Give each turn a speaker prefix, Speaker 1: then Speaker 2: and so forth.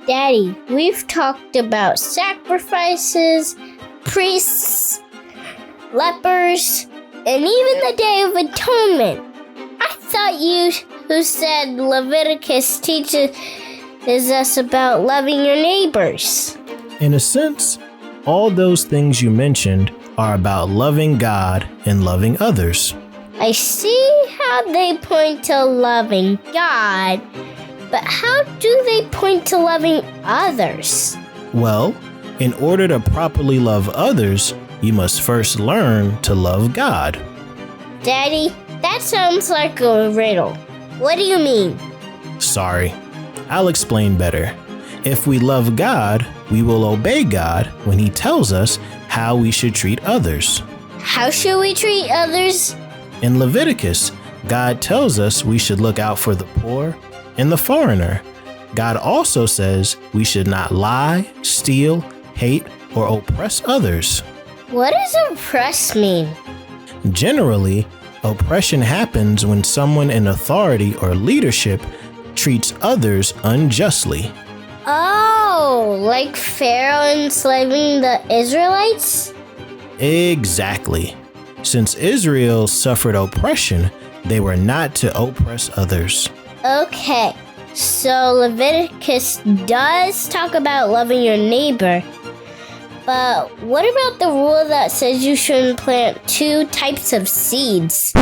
Speaker 1: Daddy, we've talked about sacrifices, priests, lepers, and even the Day of Atonement. I thought you who said Leviticus teaches us about loving your neighbors.
Speaker 2: In a sense, all those things you mentioned are about loving God and loving others.
Speaker 1: I see how they point to loving God, but how do they point to loving others?
Speaker 2: Well, in order to properly love others, you must first learn to love God.
Speaker 1: Daddy, that sounds like a riddle. What do you mean?
Speaker 2: Sorry, I'll explain better. If we love God, we will obey God when He tells us how we should treat others.
Speaker 1: How should we treat others?
Speaker 2: In Leviticus, God tells us we should look out for the poor and the foreigner. God also says we should not lie, steal, hate, or oppress others.
Speaker 1: What does oppress mean?
Speaker 2: Generally, oppression happens when someone in authority or leadership treats others unjustly.
Speaker 1: Oh, like Pharaoh enslaving the Israelites?
Speaker 2: Exactly. Since Israel suffered oppression, they were not to oppress others.
Speaker 1: Okay, so Leviticus does talk about loving your neighbor, but what about the rule that says you shouldn't plant two types of seeds?